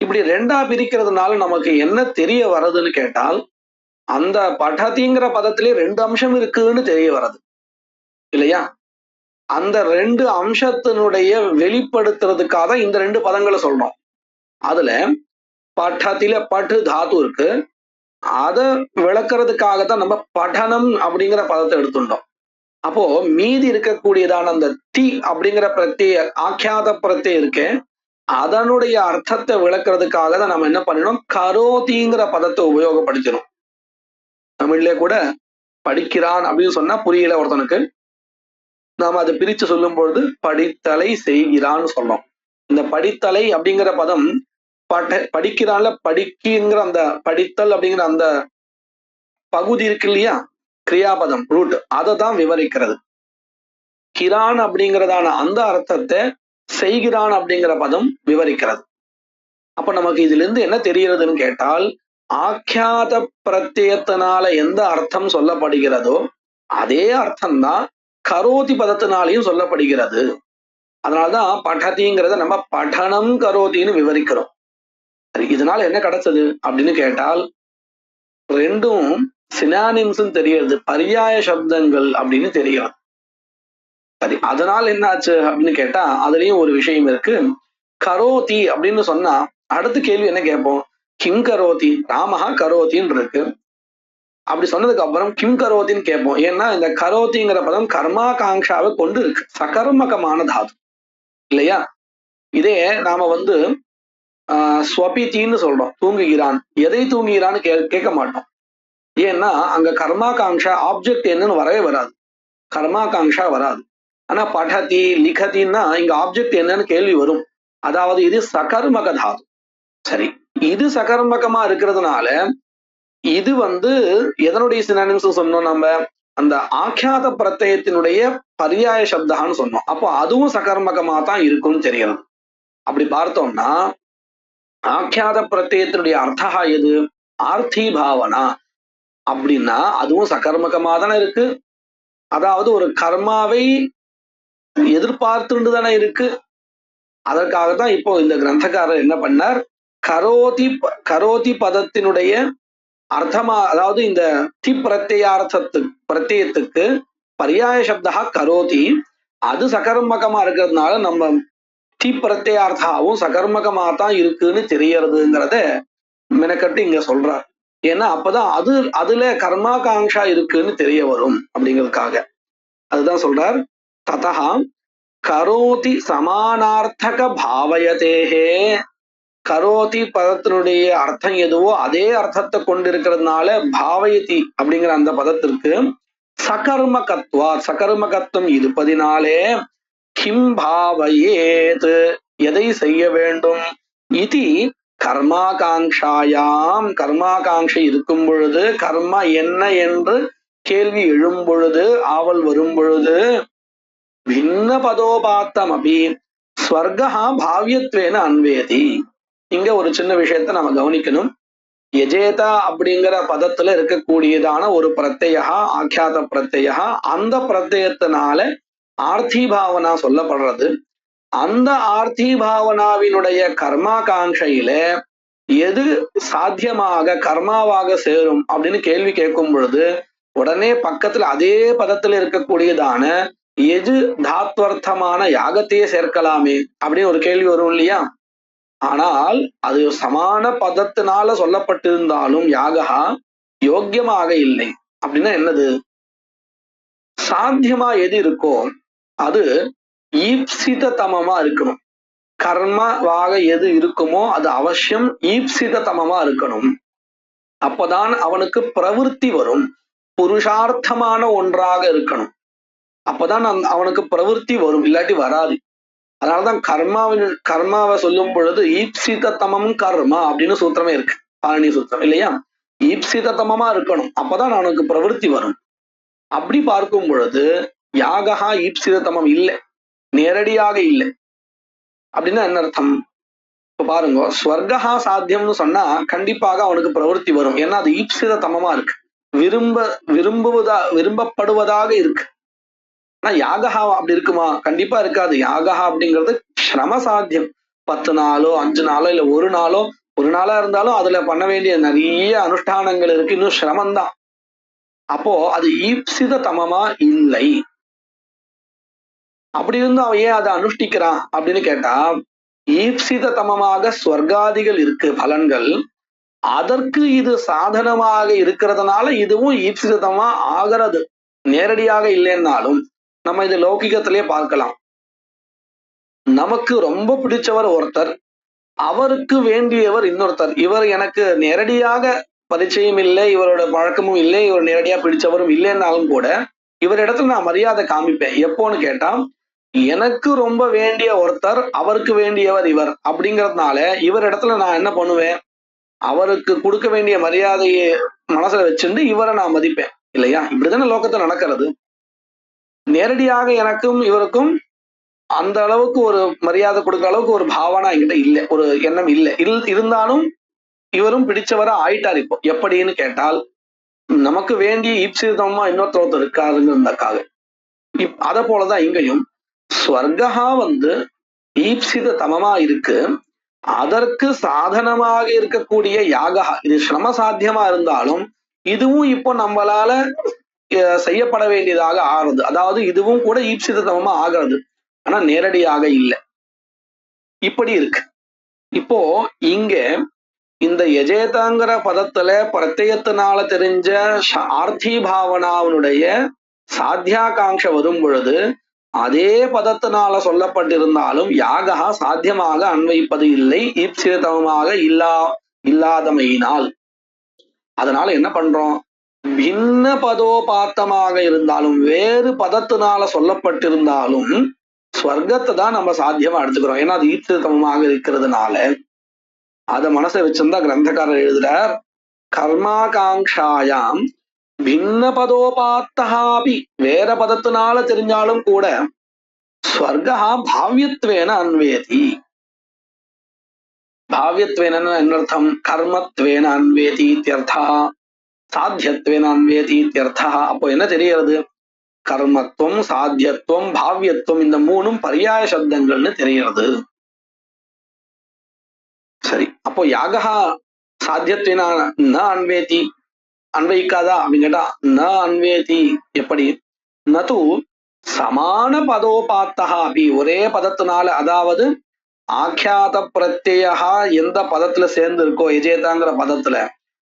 இப்படி ரெண்டா பிரிக்கிறதுனால நமக்கு என்ன தெரிய வர்றதுன்னு கேட்டால், அந்த படதிங்கிற பதத்திலே ரெண்டு அம்சம் இருக்குன்னு தெரிய வர்றது இல்லையா. அந்த ரெண்டு அம்சத்தினுடைய வெளிப்படுத்துறதுக்காக இந்த ரெண்டு பதங்களை சொல்றோம். அதுல படத்தில பட்டு தாத்து இருக்கு, அதை விளக்குறதுக்காகத்தான் நம்ம படனம் அப்படிங்கிற பதத்தை எடுத்துட்டோம். அப்போ மீதி இருக்கக்கூடியதான அந்த தி அப்படிங்கிற பிரத்ய ஆக்கியாத பிரத்யம் இருக்கு, அதனுடைய அர்த்தத்தை விளக்குறதுக்காக தான் நம்ம என்ன பண்ணணும், கரோதிங்கிற பதத்தை உபயோகப்படுத்தணும். தமிழ்ல கூட படிக்கிறான் அப்படின்னு சொன்னா புரியல ஒருத்தனுக்கு, நாம அதை பிரிச்சு சொல்லும் பொழுது படித்தலை செய்கிறான்னு சொல்றோம். இந்த படித்தலை அப்படிங்கிற பதம் படிக்கிறான்ல, படிக்கிங்கிற அந்த படித்தல் அப்படிங்கிற அந்த பகுதி இருக்கு இல்லையா, கிரியாபதம் ரூட், அதை தான் விவரிக்கிறது. கிரான் அப்படிங்கிறதான அந்த அர்த்தத்தை செய்கிறான் அப்படிங்கிற பதம் விவரிக்கிறது. அப்ப நமக்கு இதுல இருந்து என்ன தெரிகிறதுன்னு கேட்டால், ஆக்கியாத பிரத்யத்தினால எந்த அர்த்தம் சொல்லப்படுகிறதோ அதே அர்த்தம்தான் கரோதி பதத்தினாலையும் சொல்லப்படுகிறது. அதனால்தான் படதிங்கிறத நம்ம படனம் கரோதின்னு விவரிக்கிறோம். சரி, இதனால என்ன கிடைச்சது அப்படின்னு கேட்டால், ரெண்டும் சினானிம்ஸ் தெரியுது, பர்யாய சப்தங்கள் அப்படின்னு தெரியும். சரி, அதனால என்ன ஆச்சு அப்படின்னு கேட்டா அதுலயும் ஒரு விஷயம் இருக்கு. கரோதி அப்படின்னு சொன்னா அடுத்த கேள்வி என்ன கேட்போம், கிம் கரோதி, ராமஹா கரோத்தின்னு இருக்கு. அப்படி சொன்னதுக்கு அப்புறம் கிம் கரோத்தின்னு கேட்போம். ஏன்னா இந்த கரோத்திங்கிற பதம் கர்மாகாங்ஷாவை கொண்டு இருக்கு, சகர்மகமான தாது இல்லையா. இதே நாம ஸ்வபித்தின்னு சொல்றோம், தூங்குகிறான். எதை தூங்குகிறான்னு கேட்க மாட்டோம். ஏன்னா அங்க கர்மாகாங்ஷா ஆப்ஜெக்ட் என்னன்னு வரவே வராது, கர்மாகாங்ஷா வராது. ஆனா படதி லிகதின்னா இங்க ஆப்ஜெக்ட் என்னன்னு கேள்வி வரும். அதாவது இது சகர்மக தாது. சரி, இது சகர்மகமா இருக்கிறதுனால இது எதனுடைய சினானிம்ஸ் சொன்னோம் நம்ம, அந்த ஆக்கியாத பிரத்யத்தினுடைய பர்யாய சப்தான்னு சொன்னோம். அப்போ அதுவும் சகர்மகமா தான் இருக்கும்னு தெரிகிறது. அப்படி பார்த்தோம்னா ஆக்கியாத பிரத்யத்தினுடைய அர்த்தா எது, ஆர்த்தி பாவனா அப்படின்னா அதுவும் சகர்மகமா தானே இருக்கு. அதாவது ஒரு கர்மாவை எதிர்பார்த்துட்டு தானே இருக்கு. அதற்காகத்தான் இப்போ இந்த கிரந்தக்காரர் என்ன பண்ணார், கரோதி பதத்தினுடைய அர்த்தமா, அதாவது இந்த தி பிரத்யத்துக்கு பர்யாய சப்தா கரோதி, அது சகர்மகமா இருக்கிறதுனால நம்ம தி பிரத்யார்த்தாவும் சகர்மகமா தான் இருக்குன்னு தெரியறதுங்கிறத மெனக்கட்டு இங்க சொல்றார். ஏன்னா அப்பதான் அதுல கர்மாகாங்ஷா இருக்குன்னு தெரிய வரும் அப்படிங்கிறதுக்காக. அதுதான் சொல்றார், ததா கரோதி சமானார்த்தக பாவயதேஹே. கரோதி பதத்தினுடைய அர்த்தம் எதுவோ அதே அர்த்தத்தை கொண்டிருக்கிறதுனால பாவயதி அப்படிங்கிற அந்த பதத்திற்கு சகர்மகத்வா, சகர்மகத்துவம் இருப்பதினாலே கிம் பாவயேத், எதை செய்ய வேண்டும், இது கர்மாகாங்ஷாயாம், கர்மாகாங்ஷை இருக்கும் பொழுது, கர்மா என்ன என்று கேள்வி எழும் பொழுது, ஆவல் வரும் பொழுது, பின்ன பதோபாத்தம் அபி ஸ்வர்கா பாவியத்வேன அன்வேதி. இங்க ஒரு சின்ன விஷயத்த நம்ம கவனிக்கணும். யஜேதா அப்படிங்கிற பதத்துல இருக்கக்கூடியதான ஒரு பிரத்யா, ஆக்கியாத பிரத்யா, அந்த பிரத்யத்தினால ஆர்த்தி பாவனா சொல்லப்படுறது. அந்த ஆர்த்தி பாவனாவினுடைய கர்மாகாங்ஷையில எது சாத்தியமாக கர்மாவாக சேரும் அப்படின்னு கேள்வி கேட்கும் பொழுது உடனே பக்கத்துல அதே பதத்துல இருக்கக்கூடியதான எது தாத்வர்த்தமான யாகத்தையே சேர்க்கலாமே அப்படின்னு ஒரு கேள்வி வரும் இல்லையா. ஆனால் அது சமான பதத்தினால சொல்லப்பட்டிருந்தாலும் யாகா யோக்கியமாக இல்லை. அப்படின்னா என்னது, சாத்தியமா எது இருக்கோ அது ஈப்சிதமமா இருக்கணும். கர்மவாக எது இருக்குமோ அது அவசியம் ஈப்சிதமமா இருக்கணும். அப்பதான் அவனுக்கு பிரவிற்த்தி வரும், புருஷார்த்தமான ஒன்றாக இருக்கணும். அப்பதான் அவனுக்கு பிரவிற்த்தி வரும், இல்லாட்டி வராது. அதனாலதான் கர்மாவை சொல்லும் பொழுது ஈப்சிதமம் கர்மா அப்படின்னு சூத்திரமே இருக்கு, பாரணி சூத்திரம் இல்லையா. ஈப்சிதமமா இருக்கணும், அப்பதான் அவனுக்கு பிரவிற்த்தி வரும். அப்படி பார்க்கும் பொழுது யாகா ஈப்சிதமம் இல்லை, நேரடியாக இல்லை. அப்படின்னா என்ன அர்த்தம், இப்ப பாருங்க, ஸ்வர்கா சாத்தியம்னு சொன்னா கண்டிப்பாக அவனுக்கு பிரவருத்தி வரும். ஏன்னா அது ஈப்சிதமமா இருக்கு, விரும்பப்படுவதாக இருக்கு. ஆனா யாகா அப்படி இருக்குமா, கண்டிப்பா இருக்காது. யாகா அப்படிங்கிறது சிரம சாத்தியம். 10 நாளோ 5 நாளோ இல்ல ஒரு நாளா இருந்தாலும் அதுல பண்ண வேண்டிய நிறைய அனுஷ்டானங்கள் இருக்கு, இன்னும் சிரமம்தான். அப்போ அது ஈப்சிதமமா இல்லை. அப்படி இருந்தும் அவன் ஏன் அதை அனுஷ்டிக்கிறான் அப்படின்னு கேட்டா, ஈப்சிதமமாக ஸ்வர்காதிகள் இருக்கு பலன்கள், அதற்கு இது சாதனமாக இருக்கிறதுனால இதுவும் ஈப்சிதமா ஆகிறது. நேரடியாக இல்லைன்னாலும் நம்ம இது லௌகிகத்திலே பார்க்கலாம். நமக்கு ரொம்ப பிடிச்சவர் ஒருத்தர், அவருக்கு வேண்டியவர் இன்னொருத்தர். இவர் எனக்கு நேரடியாக பரிச்சயம் இல்லை, இவரோட பழக்கமும் இல்லை, இவர் நேரடியா பிடிச்சவரும் இல்லைன்னாலும் கூட இவரிடத்துல நான் மரியாதை காமிப்பேன். எப்போன்னு கேட்டா, எனக்கு ரொம்ப வேண்டிய ஒருத்தர், அவருக்கு வேண்டியவர் இவர் அப்படிங்கிறதுனால இவர் இடத்துல நான் என்ன பண்ணுவேன், அவருக்கு கொடுக்க வேண்டிய மரியாதையை மனசுல வச்சுட்டு இவரை நான் மதிப்பேன் இல்லையா. இப்படிதானே லோகத்தை நடக்கிறது. நேரடியாக எனக்கும் இவருக்கும் அந்த அளவுக்கு ஒரு மரியாதை கொடுக்குற அளவுக்கு ஒரு பாவனா என்கிட்ட இல்லை, ஒரு எண்ணம் இல்லை. இருந்தாலும் இவரும் பிடிச்சவரா ஆயிட்டார். இப்போ எப்படின்னு கேட்டால், நமக்கு வேண்டிய ஈப்சிதமா இன்னொருத்தர் இருக்காருங்கிறதுக்காக. அதை போலதான் இங்கேயும் ஸ்வர்கா ஈப்சிதமமா இருக்கு, அதற்கு சாதனமாக இருக்கக்கூடிய யாகா இது சிரம சாத்தியமா இருந்தாலும் இதுவும் இப்போ நம்மளால செய்யப்பட வேண்டியதாக ஆகிறது. அதாவது இதுவும் கூட ஈப்சிதமமா ஆகிறது, ஆனா நேரடியாக இல்லை. இப்படி இருக்கு. இப்போ இங்க இந்த யஜேதாங்கிற பதத்துல பிரத்யத்தினால தெரிஞ்ச ஆர்த்தி பாவனாவனுடைய சாத்தியாகாங்ஷ வரும் பொழுது அதே பதத்தினால சொல்லப்பட்டிருந்தாலும் யாகா சாத்தியமாக அன்வைப்பது இல்லை ஈப்சிதமாக இல்லாதமையினால். அதனால என்ன பண்றோம், பின்ன பதோபாத்தமாக இருந்தாலும் வேறு பதத்தினால சொல்லப்பட்டிருந்தாலும் ஸ்வர்க்கத்தை தான் நம்ம சாத்தியமா எடுத்துக்கிறோம். ஏன்னா அது ஈப்சிதமாக இருக்கிறதுனால. அத மனசை வச்சிருந்தா கிரந்தக்காரர் எழுதுறார், கர்மாகாங்காயாம் பின்ன பதோபாத்தகாபி, வேற பதத்தினால தெரிஞ்சாலும் கூட ஸ்வர்கா பாவ்யத்வேன அன்வேதி. பாவ்யத்வேன என்ன அர்த்தம், கர்மத்வேன அன்வேதி இத்யர்த்தா, சாத்தியத்வேன அன்வேதி இத்யர்த்தா. அப்போ என்ன தெரிகிறது, கர்மத்துவம் சாத்தியத்துவம் பாவ்யத்துவம் இந்த மூணும் பரியாய சப்தங்கள்னு தெரிகிறது. சரி, அப்போ யாகா சாத்தியத்வேன ந அன்வேதி, அன்வைக்காதா அப்படின்னு கேட்டா ந அன்வேதி. எப்படி, நது சமான பதோபாத்தா அப்படி, ஒரே பதத்தினால, அதாவது ஆக்கியாத பிரத்யா எந்த பதத்துல சேர்ந்து இருக்கோ எஜேதாங்கிற பதத்துல,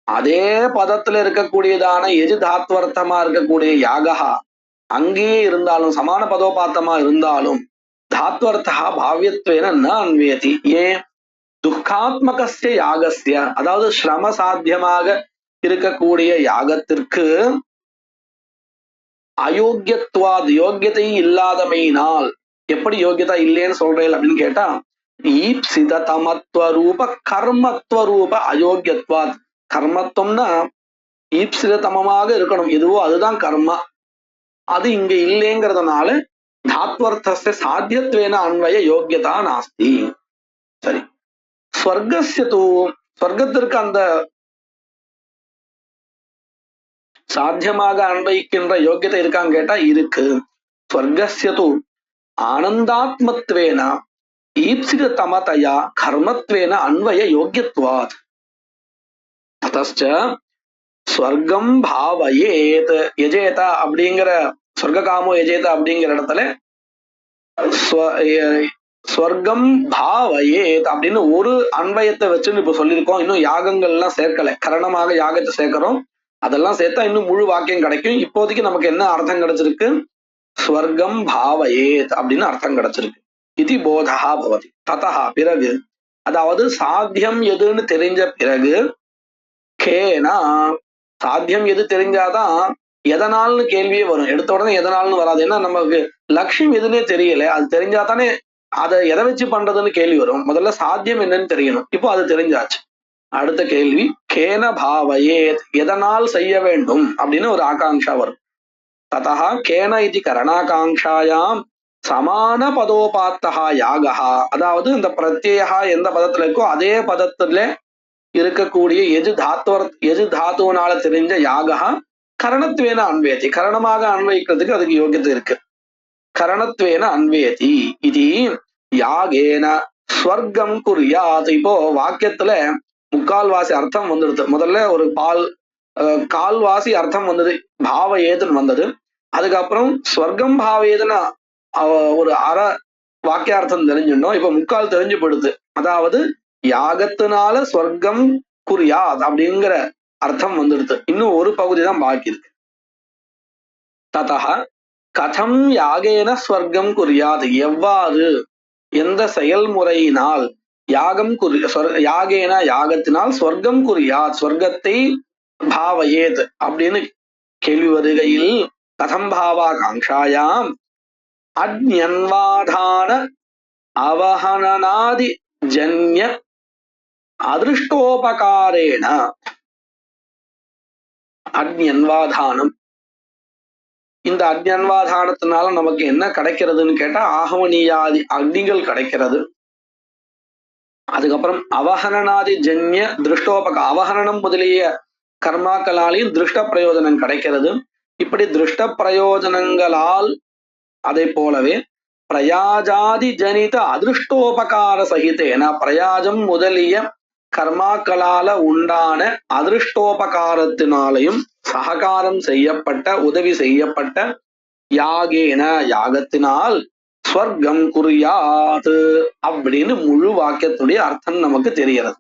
அதே பதத்துல இருக்கக்கூடியதான எஜு தாத்வர்த்தமா இருக்கக்கூடிய யாகா அங்கேயே இருந்தாலும் சமான பதோபாத்தமா இருந்தாலும் தாத்வர்த்தா பாவ்யத்வேன ந அன்வேதி. ஏன், துக்காத்மகஸ்ய யாகஸ்ய, அதாவது ஸ்ரம சாத்தியமாக இருக்கக்கூடிய யாகத்திற்கு அயோக்கியத்துவாது யோக்கியத்தை இல்லாதமையினால். எப்படி யோக்கியதா இல்லைன்னு சொல்றேன் அப்படின்னு கேட்டா, ஈப்சித தமத்வரூப கர்மத்வரூப அயோக்கியத்வாத். கர்மத்துவம்னா ஈப்சிதமமாக இருக்கணும், எதுவோ அதுதான் கர்மா, அது இங்க இல்லைங்கிறதுனால தாத்வர்த்தஸ்ய சாத்தியத்வேன அன்வய யோக்கியதா நாஸ்தி. சரி, ஸ்வர்கஸ்ய தூ, ஸ்வர்க்கத்திற்கு அந்த சாத்தியமாக அன்வைக்கின்ற யோக்கியத்தை இருக்கான்னு கேட்டா இருக்கு. ஸ்வர்கஸ்ய தூ ஆனந்தாத்மத்வேன ஈப்சிதமதயா கர்மத்வேன அன்வய யோக்கியத்வாத். ததச்ச ஸ்வர்க்கம் பாவயேத் யஜேத அப்படிங்கிற, ஸ்வர்காமோ யஜேத அப்படிங்கிற இடத்துல ஸ்வர்க்கம் பாவயேத் அப்படின்னு ஒரு அன்வயத்தை வச்சுன்னு இப்ப சொல்லியிருக்கோம். இன்னும் யாகங்கள்லாம் சேர்க்கல, கரணமாக யாகத்தை சேர்க்கிறோம், அதெல்லாம் சேர்த்தா இன்னும் முழு வாக்கியம் கிடைக்கும். இப்போதைக்கு நமக்கு என்ன அர்த்தம் கிடைச்சிருக்கு, ஸ்வர்க்கம் பாவயேத் அப்படின்னு அர்த்தம் கிடைச்சிருக்கு. இது போதா பவதி. ததா பிறகு, அதாவது சாத்தியம் எதுன்னு தெரிஞ்ச பிறகு, கேனா சாத்தியம் எது தெரிஞ்சாதான் எதனால்னு கேள்வியே வரும். எடுத்த உடனே எதனால்னு வராது, ஏன்னா நமக்கு லட்சியம் எதுன்னே தெரியல. அது தெரிஞ்சாதானே அதை எதை வச்சு பண்றதுன்னு கேள்வி வரும். முதல்ல சாத்தியம் என்னன்னு தெரியணும், இப்போ அது தெரிஞ்சாச்சு. அடுத்த கேள்வி கேன பாவையே, எதனால் செய்ய வேண்டும் அப்படின்னு ஒரு ஆகாங்ஷா வரும். ததா கேன இது கரணாகாங்ஷாயாம் சமான பதோபாத்தா யாகா, அதாவது இந்த பிரத்யா எந்த பதத்துல இருக்கோ அதே பதத்துல இருக்கக்கூடிய எஜு தாத்துவனால தெரிஞ்ச யாகா கரணத்வேன அன்வேதி, கரணமாக அன்வைக்கிறதுக்கு அதுக்கு யோகியத்தை இருக்கு. கரணத்வேன அன்வேதி இது யாகேன ஸ்வர்க்கம் குறியாது. இப்போ வாக்கியத்துல முக்கால்வாசி அர்த்தம் வந்துடுது. முதல்ல ஒரு கால்வாசி அர்த்தம் வந்தது, பாவ ஏதுன்னு வந்தது. அதுக்கப்புறம் ஸ்வர்க்கம் பாவ ஏதுன்னா ஒரு வாக்கியார்த்தம் தெரிஞ்சுட்டோம். இப்ப முக்கால் தெரிஞ்சு போடுது, அதாவது யாகத்தினால ஸ்வர்க்கம் குறியாது அப்படிங்கிற அர்த்தம் வந்துடுது. இன்னும் ஒரு பகுதி தான் பாக்கி இருக்கு. ததா கதம் யாகேன ஸ்வர்க்கம் குறியாது, எவ்வாறு எந்த செயல்முறையினால் யாகம் யாகேன யாகத்தினால் ஸ்வர்க்கம் குறியாது ஸ்வர்க்கத்தை பாவயேத் அப்படின்னு கேள்வி வருகையில், கதம் பாவா காங்ஷாயாம் அஜ்ஞன்வாதான அவஹனனாதி ஜன்ய அதிருஷ்டோபகாரேன. அஜ்ஞன்வாதானம், இந்த அஜ்ஞன்வாதானத்தினால நமக்கு என்ன கிடைக்கிறதுன்னு கேட்டா ஆகமனியாதி அக்னிகள் கிடைக்கிறது. அதுக்கப்புறம் அவஹனனாதி ஜன்ய அவஹரணம் முதலிய கர்மாக்களாலையும் திருஷ்ட பிரயோஜனம் கிடைக்கிறது. இப்படி திருஷ்ட பிரயோஜனங்களால் அதை போலவே பிரயாஜாதி ஜனித அதிருஷ்டோபகார சகிதேன, பிரயாஜம் முதலிய கர்மாக்களால உண்டான அதிருஷ்டோபகாரத்தினாலையும் சககாரம் செய்யப்பட்ட உதவி செய்யப்பட்ட யாகேன யாகத்தினால் ஸ்வர்க்கம் குறியாது அப்படின்னு முழு வாக்கியத்துடைய அர்த்தம் நமக்கு தெரிகிறது.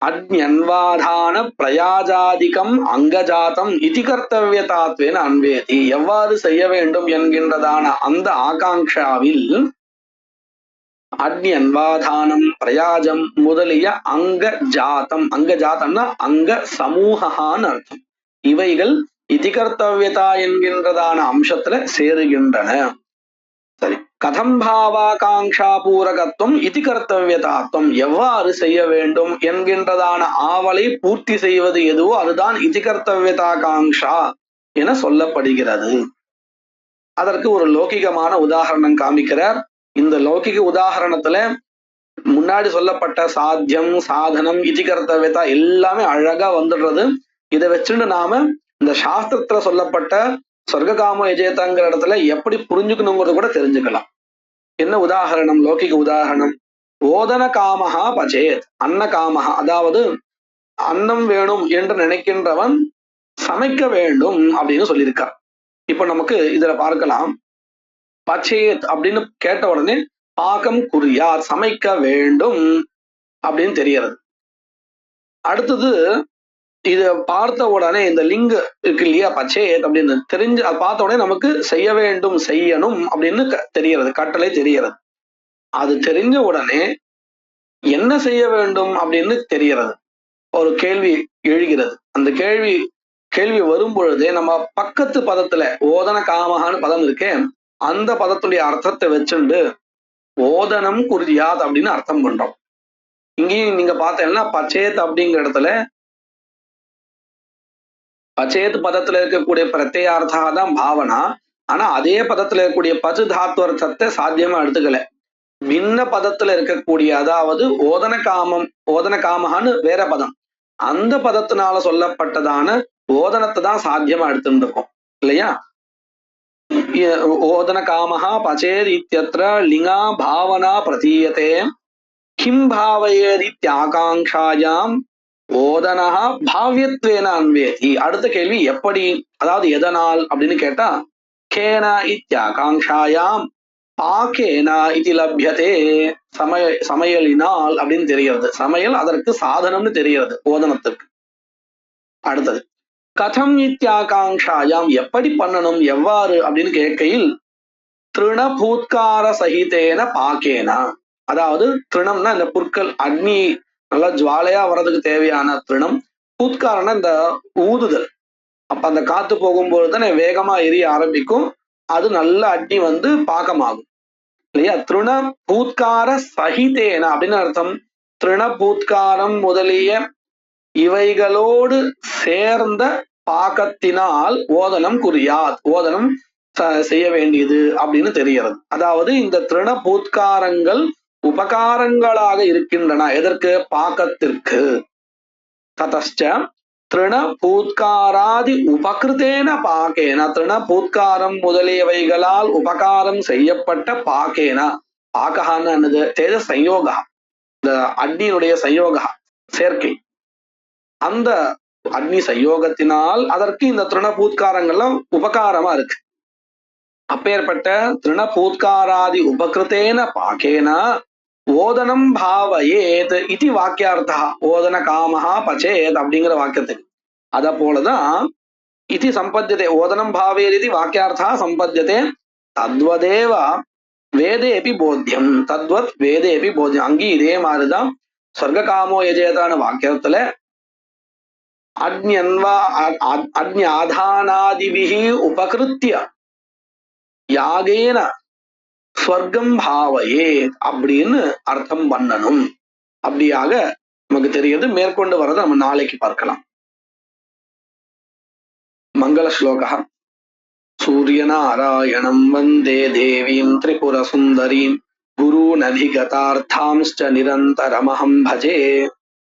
அஜ்ஞன்வாதான பிரயாஜாதிகம் அங்கஜாதம் இதி கர்த்தவியதாத்வேன அன்வேதி. எவ்வாறு செய்ய வேண்டும் என்கின்றதான அந்த ஆகாங்ஷாவில் அக்ஞன்வாதானம் பிரயாஜம் முதலிய அங்க ஜாத்தம்னா அங்க சமூகான்னு அர்த்தம். இவைகள் இதிகர்த்தவியதா என்கின்றதான அம்சத்துல சேருகின்றன. சரி, கதம் பாவாகாங்ஷா பூரகத்துவம் இதி கர்த்தவியதாத்வம், எவ்வாறு செய்ய வேண்டும் என்கின்றதான ஆவலை பூர்த்தி செய்வது எதுவோ அதுதான் இதி கர்த்தவியதாகாங்ஷா என சொல்லப்படுகிறது. அதற்கு ஒரு லௌகிகமான உதாரணம் காமிக்கிறார். இந்த லௌகிக உதாரணத்துல முன்னாடி சொல்லப்பட்ட சாத்தியம் சாதனம் இதி கர்த்தவியதா எல்லாமே அழகா வந்துடுறது. இதை வச்சுட்டு நாம இந்த சாஸ்திரத்துல சொல்லப்பட்ட சொர்க்காம எஜேதாங்கிற இடத்துல எப்படி புரிஞ்சுக்கணுங்கிறது கூட தெரிஞ்சுக்கலாம். என்ன உதாரணம்? லௌகிக உதாரணம். ஓதன காமஹா பச்சேத், அன்ன காமஹா, அதாவது அன்னம் வேணும் என்று நினைக்கின்றவன் சமைக்க வேண்டும் அப்படின்னு சொல்லியிருக்கார். இப்ப நமக்கு இதுல பார்க்கலாம், பச்சேத் அப்படின்னு கேட்ட உடனே பாகம் குறியார், சமைக்க வேண்டும் அப்படின்னு தெரியறது. அடுத்தது இத பார்த்த உடனே இந்த லிங்கு இருக்கு இல்லையா, பச்சேத் அப்படின்னு தெரிஞ்சு அதை பார்த்த உடனே நமக்கு செய்ய வேண்டும் செய்யணும் அப்படின்னு தெரியறது, கட்டளை தெரியறது. அது தெரிஞ்ச உடனே என்ன செய்ய வேண்டும் அப்படின்னு தெரியறது. ஒரு கேள்வி எழுகிறது. அந்த கேள்வி வரும் பொழுதே நம்ம பக்கத்து பதத்துல ஓதன காமகான்னு பதம் இருக்கே, அந்த பதத்துடைய அர்த்தத்தை வச்சுண்டு ஓதனம் குறியாத் அப்படின்னு அர்த்தம் பண்றோம். இங்கேயும் நீங்க பார்த்தீங்கன்னா பச்சேத் அப்படிங்கிற இடத்துல பச்சேத் பதத்துல இருக்கக்கூடிய பிரத்யார்த்தா தான் பாவனா. ஆனா அதே பதத்துல இருக்கக்கூடிய பசு தாத்வர்த்தத்தை சாத்தியமா எடுத்துக்கல. பின்ன பதத்துல இருக்கக்கூடிய, அதாவது ஓதன காமகான்னு வேற பதம், அந்த பதத்தினால சொல்லப்பட்டதான ஓதனத்தை தான் சாத்தியமா எடுத்துட்டு இருக்கோம் இல்லையா. ஓதன காமஹா பச்சேத் இத்யத்ர லிங்கா பாவனா பிரதீயதே கிம் பாவயேதித்யாகாங்ஷாயாம் ஓதனஹ பாவ்யத்வேன அன்வேதி. அடுத்த கேள்வி எப்படி, அதாவது எதனால் அப்படின்னு கேட்டா, கேன இத்யாகாங்ஷாயாம் பாக்கேனா இது லப்யதே, சமையலினால் அப்படின்னு தெரிகிறது. சமையல் அதற்கு சாதனம்னு தெரிகிறது ஓதனத்துக்கு. அடுத்தது கதம் இத்யாகாங்ஷாயாம், எப்படி பண்ணணும் எவ்வாறு அப்படின்னு கேட்கையில் திருணபூத்கார சகிதேன பாக்கேனா, அதாவது திருணம்னா இந்த புற்கள் அக்னி நல்லா ஜுவாலையா வர்றதுக்கு தேவையான திருணம், பூத்காரம்னா இந்த ஊதுதல். அப்ப அந்த காத்து போகும்போது தானே வேகமா எரிய ஆரம்பிக்கும், அது நல்ல அக்னி வந்து பாகமாகும் இல்லையா. திருண பூத்கார சகிதேன அப்படின்னு அர்த்தம். திருண பூத்காரம் முதலிய இவைகளோடு சேர்ந்த பாகத்தினால் ஓதனம் குறியாத், ஓதனம் செய்ய வேண்டியது அப்படின்னு தெரிகிறது. அதாவது இந்த திருண பூத்காரங்கள் உபகாரங்களாக இருக்கின்றன. எதற்கு? பாகத்திற்கு. ததச்ச திருண பூத்காராதி உபகிருத்தேன பாகேன, திருண பூத்காரம் முதலியவைகளால் உபகாரம் செய்யப்பட்ட பாகேன, பாகஹான்னு என்னது? தேஜ சயோகா, இந்த அக்னியினுடைய சயோகா சேர்க்கை. அந்த அக்னி சயோகத்தினால் அதற்கு இந்த திருணபூத்காரங்கள்லாம் உபகாரமா இருக்கு. அப்பேற்பட்ட திருணபூத்காராதி உபகிருத்தேன பாகேன ஓதனம் பாவயேத் இது வாக்கியார்த்தா. ஓதன காமஹா பச்சேத் அப்படிங்கிற வாக்கியத்துக்கு அத போலதான் இது சம்பத்தியதே. ஓதனம் பாவேத் இது வாக்கியார்த்தா சம்பத்தியதே. தத்வதேவ வேதேபி போத்தியம், தத்வத் வேதேபி போத்தியம். அங்கேயும் இதே மாதிரிதான் சொர்க்க காமோ யஜேதான வாக்கியத்துல அக்ஞாதானாதிபிஹி உபகிருத்திய யாகேன ஸ்வர்க்கம் பாவையே அப்படின்னு அர்த்தம் பண்ணணும். அப்படியாக நமக்கு தெரியுது. மேற்கொண்டு வரதை நம்ம நாளைக்கு பார்க்கலாம். மங்கள ஸ்லோகா. சூரியநாராயணம் வந்தே தேவீம் திரிபுர சுந்தரீம் குருநதிகதார்த்தாம்ஸ்ச நிரந்தரமஹம் பஜே.